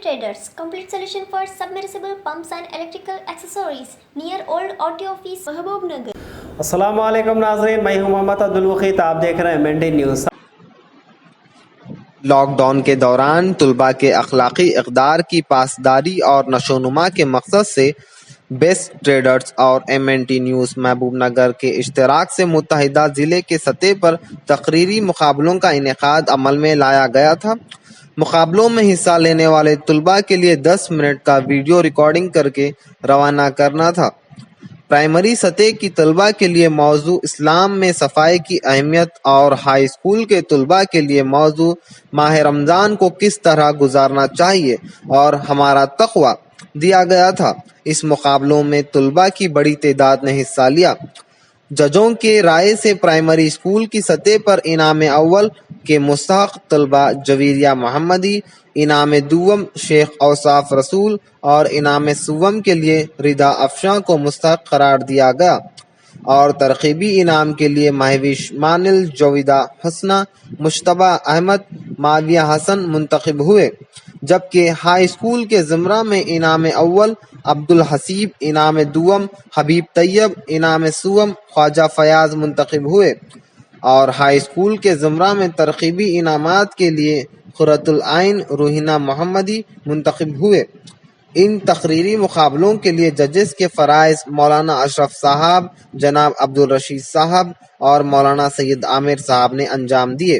Traders, complete solution for submersible pumps and electrical accessories, near Old Auto Office, Mahabubnagar. السلام علیکم ناظرین، میں ہوں محمد عبدالوقیت، آپ دیکھ رہے ہیں مینڈی نیوز۔ لاک ڈاؤن کے دوران طلباء کے اخلاقی اقدار کی پاسداری اور نشوونما کے مقصد سے بیسٹ ٹریڈرز اور MNT نیوز محبوب نگر کے اشتراک سے متحدہ ضلع کے سطح پر تقریری مقابلوں کا انعقاد عمل میں لایا گیا تھا۔ مقابلوں میں حصہ لینے والے طلباء کے لیے 10 منٹ کا ویڈیو ریکارڈنگ کر کے روانہ کرنا تھا۔ پرائمری سطح کی طلباء کے لیے موضوع اسلام میں صفائی کی اہمیت اور ہائی اسکول کے طلباء کے لیے موضوع ماہ رمضان کو کس طرح گزارنا چاہیے اور ہمارا تقوی دیا گیا تھا۔ اس مقابلوں میں طلباء کی بڑی تعداد نے حصہ لیا۔ ججوں کے رائے سے پرائمری اسکول کی سطح پر انعام اول کے مستحق طلباء جویریہ محمدی، انعام دوم شیخ اوصاف رسول اور انعام سوم کے لیے ردا افشاں کو مستحق قرار دیا گیا اور ترغیبی انعام کے لیے مہوش مانل، جویدہ حسنہ، مشتبہ احمد، معاویہ حسن منتخب ہوئے، جبکہ ہائی اسکول کے زمرہ میں انعام اول عبدالحسیب، انعام دوم حبیب طیب، انعام سوم خواجہ فیاض منتخب ہوئے اور ہائی اسکول کے زمرہ میں ترغیبی انعامات کے لیے قرۃ العین روحینہ محمدی منتخب ہوئے۔ ان تقریری مقابلوں کے لیے ججز کے فرائض مولانا اشرف صاحب، جناب عبدالرشید صاحب اور مولانا سید عامر صاحب نے انجام دیے۔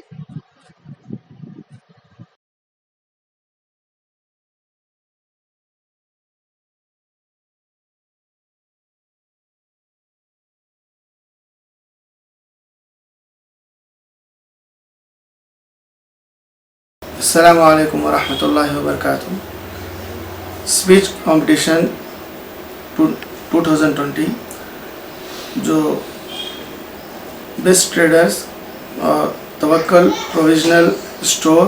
السلام علیکم ورحمۃ اللہ وبرکاتہ۔ اسپیچ کمپٹیشن 2020 جو بیسٹ ٹریڈرز اور توکل پروویژنل اسٹور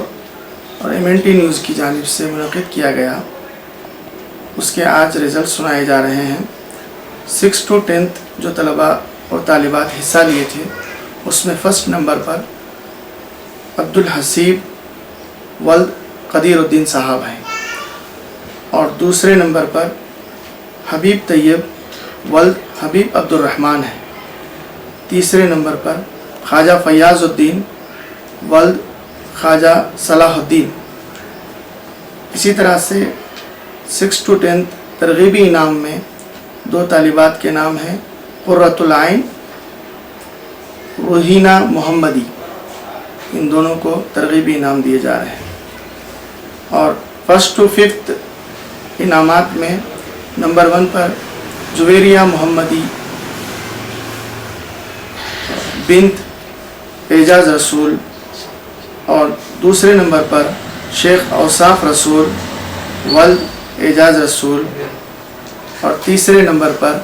اور MNT نیوز کی جانب سے منعقد کیا گیا، اس کے آج رزلٹ سنائے جا رہے ہیں۔ 6 to 10 جو طلباء اور طالبات حصہ لیے تھے، اس میں فرسٹ نمبر پر عبدالحسیب ولد قدیر الدین صاحب ہیں اور دوسرے نمبر پر حبیب طیب ولد حبیب عبد الرحمن ہیں۔ تیسرے نمبر پر خواجہ فیاض الدین ولد خواجہ صلاح الدین۔ اسی طرح سے 6 to 10 ترغیبی انعام میں 2 طالبات کے نام ہیں، قرۃ العین روحینہ محمدی، ان دونوں کو ترغیبی انعام دیے جا رہے ہیں۔ اور 1st to 5th انعامات میں نمبر 1 پر جویریہ محمدی بنت اعجاز رسول اور دوسرے نمبر پر شیخ اوصاف رسول ولد اعجاز رسول اور تیسرے نمبر پر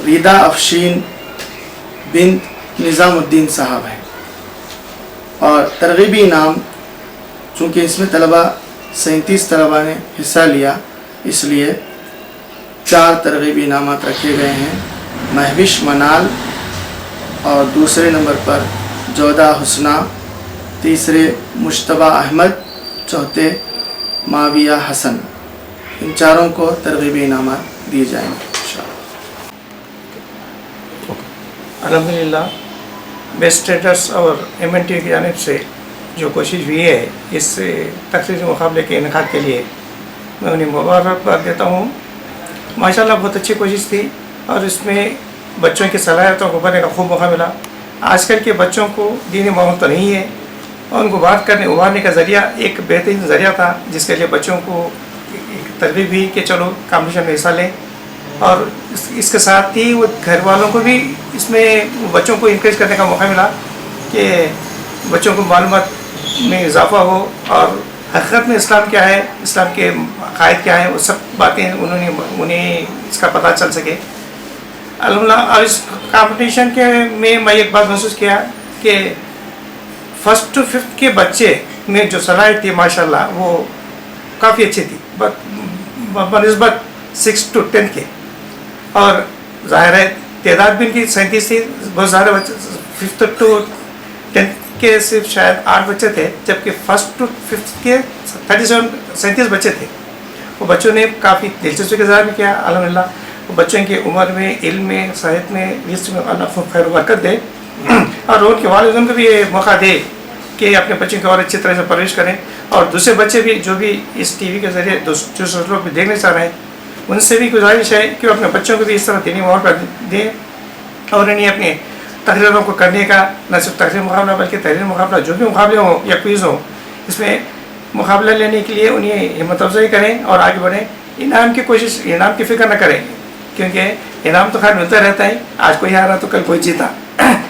ردا افشین بنت نظام الدین صاحب ہیں۔ اور ترغیبی انعام، چونکہ اس میں 37 طلباء نے حصہ لیا، اس لیے 4 ترغیبی انعامات رکھے گئے ہیں۔ مہوش منال اور دوسرے نمبر پر جودہ حسنہ، تیسرے مشتبہ احمد، چوتھے معاویہ حسن، ان چاروں کو ترغیبی انعامات دیے جائیں گے انشاءاللہ۔ الحمدللہ بیسٹ ٹریڈرز اور MNT کی جانب سے جو کوشش ہوئی ہے اس تقریری مقابلے کے انعقاد کے لیے میں انہیں مبارکباد دیتا ہوں۔ ماشاءاللہ بہت اچھی کوشش تھی اور اس میں بچوں کی صلاحیتوں کو بننے کا خوب موقع ملا۔ آج کل کے بچوں کو دینی ماحول تو نہیں ہے اور ان کو بات کرنے ابھارنے کا ذریعہ ایک بہترین ذریعہ تھا، جس کے لیے بچوں کو ایک ترغیب بھی کہ چلو کمپٹیشن میں حصہ لیں، اور اس کے ساتھ ہی وہ گھر والوں کو بھی اس میں بچوں کو انکریج کرنے کا موقع ملا کہ بچوں کو معلومات میں اضافہ ہو اور حقیقت میں اسلام کیا ہے، اسلام کے عقائد کیا ہیں، وہ سب باتیں انہیں اس کا پتہ چل سکے الحمدللہ۔ اور اس کمپٹیشن کے میں ایک بات محسوس کیا کہ 1st to 5th کے بچے میں جو صلاحیت تھی ماشاءاللہ وہ کافی اچھی تھی بنسبت 6 to 10 کے، اور ظاہر ہے تعداد بھی ان کی 37 تھی، بہت زیادہ بچے 5th to 10 صرف شاید 8 بچے تھے، جبکہ 1st to 5th کے 37 بچے تھے۔ वो बच्चों ने काफ़ी दिलचस्पी के साथ भी किया अल्हम्दुलिल्लाह। वो बच्चों की उम्र में, इल्म में, साहित्य में, रिज़्क़ में अल्लाह खैर बरकत दे और उनके वालिदैन को भी ये मौका दे कि अपने बच्चों की और अच्छी तरह से परवरिश करें। और दूसरे बच्चे भी जो भी इस टीवी के ज़रिए दूसरे लोग भी देखने चाह रहे हैं, उनसे भी गुजारिश है कि वो अपने बच्चों को भी इस तरह दीनी माहौल पर दें और इन्हें अपने तकरीरों को करने का न सिर्फ तकरीर मुकाबला बल्कि तहरीर मुकाबला जो भी मुकाबले हों या क्विज़ हों, इसमें मुकाबला लेने के लिए उन्हें हिम्मत अफजाई करें और आगे बढ़ें। इनाम की कोशिश, इनाम की फ़िक्र न करें, क्योंकि इनाम तो खैर मिलता रहता है, आज कोई हारा तो कल कोई जीता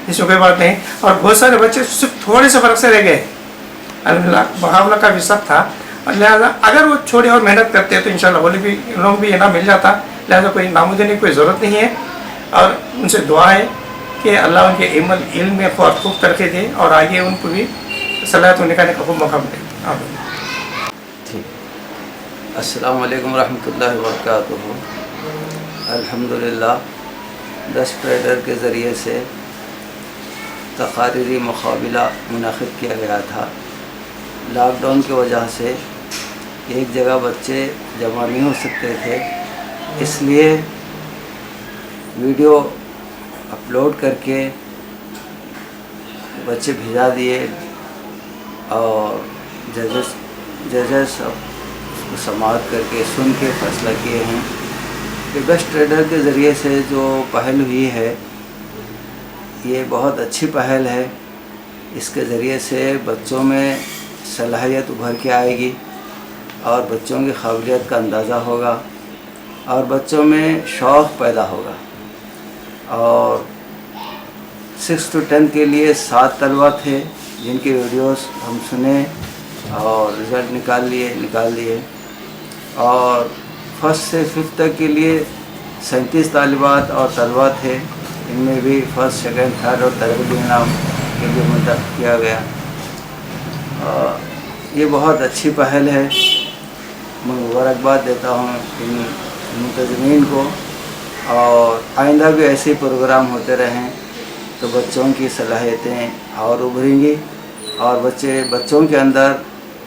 इसमें कोई बात नहीं। और बहुत सारे बच्चे सिर्फ थोड़े से फ़र्क से रह गए, अल्हम्दुलिल्लाह मुकाबला काफ़ी सख्त था और लिहाजा अगर वो छोड़े और मेहनत करते हैं तो इंशाल्लाह वो लोग भी इनाम मिल जाता। लिहाजा कोई नामुद देने की कोई ज़रूरत नहीं है और उनसे दुआ है कि अल्लाह उनके इल्म में खूब तरक्की दे और आगे उनको भी सलाहियत निकालने का खूब मौका मिले। आमीन। अस्सलाम वालेकुम रहमतुल्लाहि व बरकातुहू। अल्हम्दुलिल्लाह बेस्ट ट्रेडर के ज़रिए से तक़ारीरी मुक़ाबला मुनक़िद किया गया था। लॉकडाउन की वजह से एक जगह बच्चे जमा नहीं हो सकते थे, इसलिए वीडियो अपलोड करके बच्चे भिजा दिए और जजेस उसको समाअत करके सुन के फैसला किए हैं कि बेस्ट ट्रेडर के ज़रिए से जो पहल हुई है ये बहुत अच्छी पहल है। इसके ज़रिए से बच्चों में सलाहियत उभर के आएगी और बच्चों की काबिलियत का अंदाज़ा होगा और बच्चों में शौक़ पैदा होगा। और 6 to 10 के लिए 7 तलबा थे जिनके वीडियोस हम सुने और रिज़ल्ट निकाल लिए और फर्स्ट से 5th तक के लिए 37 तालिबात और तलबा थे, इनमें भी फर्स्ट, सेकंड, थर्ड और तरक्की इनाम के लिए मुंतखब किया गया। ये बहुत अच्छी पहल है, मैं मुबारकबाद देता हूँ इन मुंतज़मीन को और आइंदा भी ऐसे प्रोग्राम होते रहें तो बच्चों की सलाहियतें और उभरेंगी और बच्चों के अंदर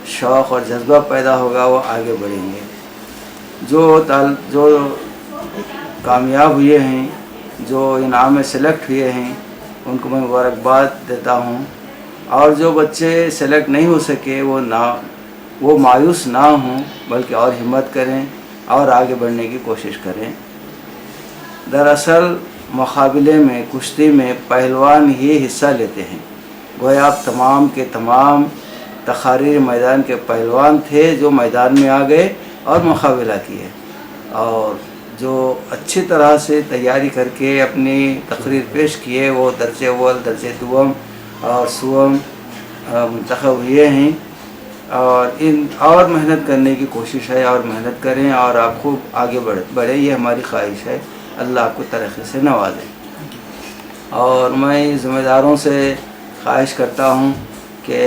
शौक़ और जज्बा पैदा होगा, वो आगे बढ़ेंगे। जो कामयाब हुए हैं, जो इनाम में सेलेक्ट हुए हैं, उनको मैं मुबारकबाद देता हूँ और जो बच्चे सेलेक्ट नहीं हो सके वो मायूस ना हों बल्कि और हिम्मत करें और आगे बढ़ने की कोशिश करें। दरअसल मुकाबले में, कुश्ती में पहलवान ही हिस्सा लेते हैं। गोया आप तमाम के तमाम तक़ारीर मैदान के पहलवान थे जो मैदान में आ गए और मुकाबला किए और जो अच्छी तरह से तैयारी करके अपनी तकरीर पेश किए वो दर्जे अव्वल, दर्जे दुम और सुवम मुंतखब हुए हैं। और और मेहनत करने की कोशिश है और मेहनत करें और आप खूब आगे बढ़े, ये हमारी ख्वाहिश है। अल्लाह आपको तरक्की से नवाजे। और मैं ज़िम्मेदारों से ख्वाहिश करता हूँ कि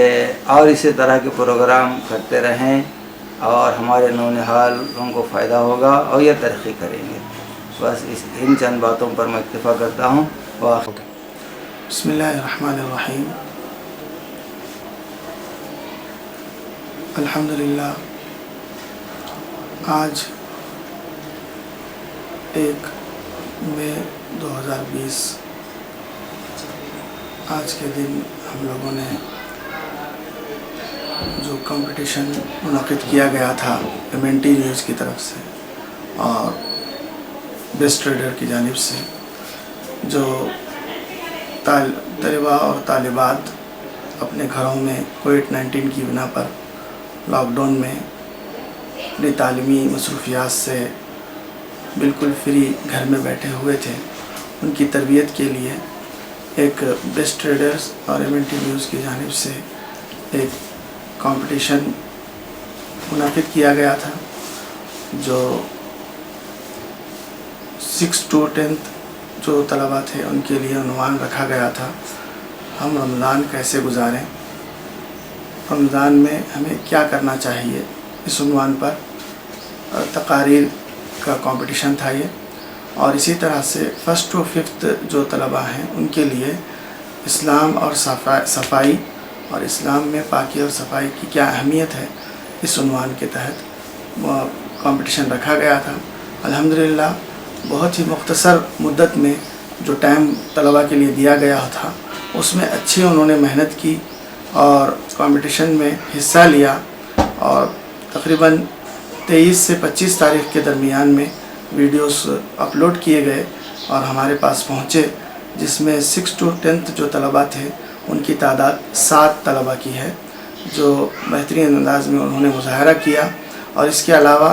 और इसी तरह के प्रोग्राम करते रहें और हमारे नौनिहाल को फ़ायदा होगा और ये तरक्की करेंगे। बस इन चंद बातों पर मैं इत्तिफ़ा करता हूँ। बिस्मिल्लाहिर्रहमानिर्रहीम। अल्हम्दुलिल्लाह, आज 1 मई 2020 आज के दिन हम लोगों ने जो कंपटीशन मुनक़िद किया गया था MNT न्यूज़ की तरफ से और बेस्ट ट्रेडर की जानिब से, जो तलबा और तालिबात अपने घरों में कोविड-19 की बिना पर लॉकडाउन में अपनी तालीमी मसरूफियात से बिल्कुल फ्री घर में बैठे हुए थे, उनकी तरबियत के लिए एक बेस्ट ट्रेडर्स और MNT न्यूज़ की जानिब से एक कंपटीशन मुनक़िद किया गया था जो 6 to 10 जो तलबा थे उनके लिए उन्वान रखा गया था, हम रमज़ान कैसे गुजारें, रमज़ान में हमें क्या करना चाहिए। इस उन्वान पर तक़ारीर का कंपटीशन था ये। और इसी तरह से 1st to 5th जो तलबा हैं उनके लिए इस्लाम और सफ़ाई और इस्लाम में पाकी और सफ़ाई की क्या अहमियत है, इस उन्वान के तहत कंपटीशन रखा गया था। अल्हम्दुलिल्लाह बहुत ही मुख्तसर मुद्दत में जो टाइम तलबा के लिए दिया गया था उसमें अच्छी उन्होंने मेहनत की और कंपटीशन में हिस्सा लिया और तकरीबन 23 से 25 तारीख के दरमियान में वीडियोस अपलोड किए गए और हमारे पास पहुँचे, जिसमें 6 to 10th जो तलबा थे उनकी तादाद 7 तलबा की है, जो बेहतरीन अंदाज में उन्होंने मुजाहरा किया। और इसके अलावा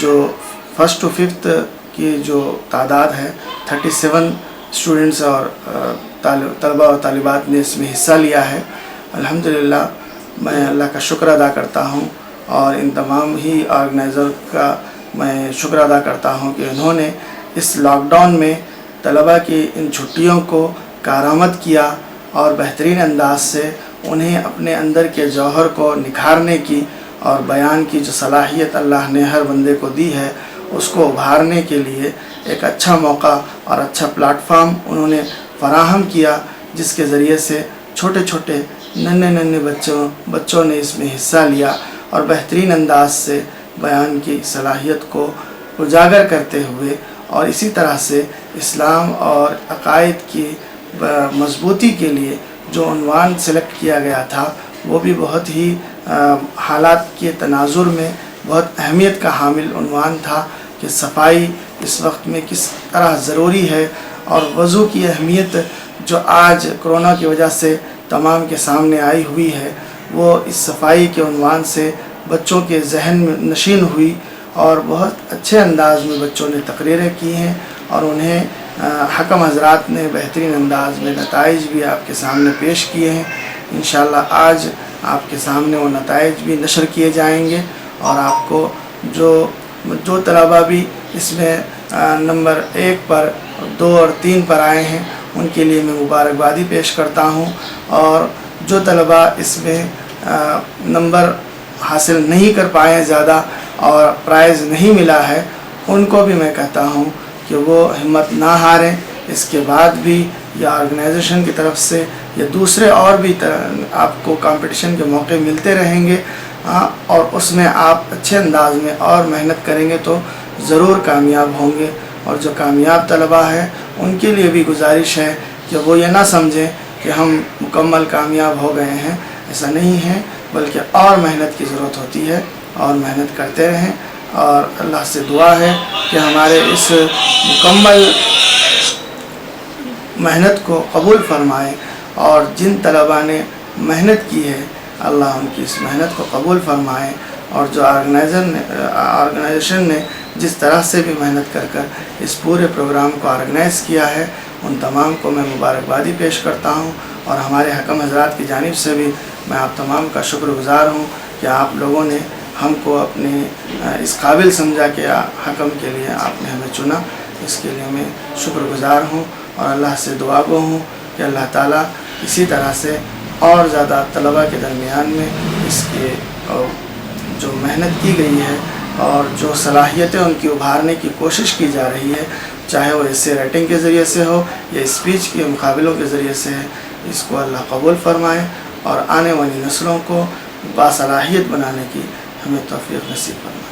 जो 1st to 5th की जो तादाद है 37 स्टूडेंट्स और तलबा और तालिबात ने इसमें हिस्सा लिया है। अल्हम्दुलिल्लाह मैं अल्लाह का शुक्र अदा करता हूँ और इन तमाम ही ऑर्गेनाइज़र का मैं शुक्र अदा करता हूँ कि उन्होंने इस लॉकडाउन में तलबा की इन छुट्टियों को कारामद किया और बेहतरीन अंदाज से उन्हें अपने अंदर के जौहर को निखारने की और बयान की जो सलाहियत अल्लाह ने हर बंदे को दी है उसको उभारने के लिए एक अच्छा मौका और अच्छा प्लेटफॉर्म उन्होंने फराहम किया, जिसके ज़रिए से छोटे छोटे नन्हे बच्चों ने इसमें हिस्सा लिया और बेहतरीन अंदाज से बयान की सलाहियत को उजागर करते हुए और इसी तरह से इस्लाम और अकायद की मजबूती के लिए जो उन्वान सेलेक्ट किया गया था वो भी बहुत ही हालात के तनाजुर में बहुत अहमियत का हामिल उन्वान था कि सफाई इस वक्त में किस तरह ज़रूरी है और वज़ू की अहमियत जो आज कोरोना की वजह से तमाम के सामने आई हुई है वो इस सफाई के उन्वान से बच्चों के जहन में नशीन हुई और बहुत अच्छे अंदाज में बच्चों ने तकरीरें की हैं और उन्हें हकम हज़रात ने बेहतरीन अंदाज में नताइज भी आपके सामने पेश किए हैं। इंशाअल्लाह आज आपके सामने वो नताइज भी नशर किए जाएंगे और आपको जो तलबा भी इसमें नंबर 1 पर 2 और 3 पर आए हैं उनके लिए मैं मुबारकबादी पेश करता हूं और जो तलबा इसमें नंबर हासिल नहीं कर पाए ज़्यादा और प्राइज़ नहीं मिला है उनको भी मैं कहता हूं कि वो हिम्मत ना हारें। इसके बाद भी या ऑर्गेनाइजेशन की तरफ से या दूसरे और भी आपको कंपटीशन के मौके मिलते रहेंगे और उसमें आप अच्छे अंदाज में और मेहनत करेंगे तो ज़रूर कामयाब होंगे। और जो कामयाब तलबा है उनके लिए भी गुजारिश है कि वो ये ना समझें कि हम मुकम्मल कामयाब हो गए हैं, ऐसा नहीं है, बल्कि और मेहनत की ज़रूरत होती है और मेहनत करते रहें और अल्लाह से दुआ है कि हमारे इस मुकम्मल मेहनत को कबूल फरमाए और जिन तलबा ने मेहनत की है अल्लाह उनकी इस मेहनत को कबूल फरमाए और जो ऑर्गेनाइजेशन ने जिस तरह से भी मेहनत कर इस पूरे प्रोग्राम को ऑर्गेनाइज़ किया है उन तमाम को मैं मुबारकबादी पेश करता हूँ और हमारे हकम हज़रात की जानिब से भी मैं आप तमाम का शुक्रगुज़ार हूँ कि आप लोगों ने हमको अपने इस काबिल समझा कि हकम के लिए आपने हमें चुना। इसके लिए मैं शुक्रगुज़ार हूँ और अल्लाह से दुआ गो हूँ कि अल्लाह ताला इसी तरह से और ज़्यादा तलबा के दरमियान में इसके जो मेहनत की गई है और जो सलाहियतें उनकी उभारने की कोशिश की जा रही है, चाहे वो इससे राइटिंग के ज़रिए से हो या स्पीच के मुकाबलों के ज़रिए से है, इसको अल्लाह कबूल फरमाए और आने वाली नस्लों को बासलाहियत बनाने की हमें तौफीक नसीब फरमाए।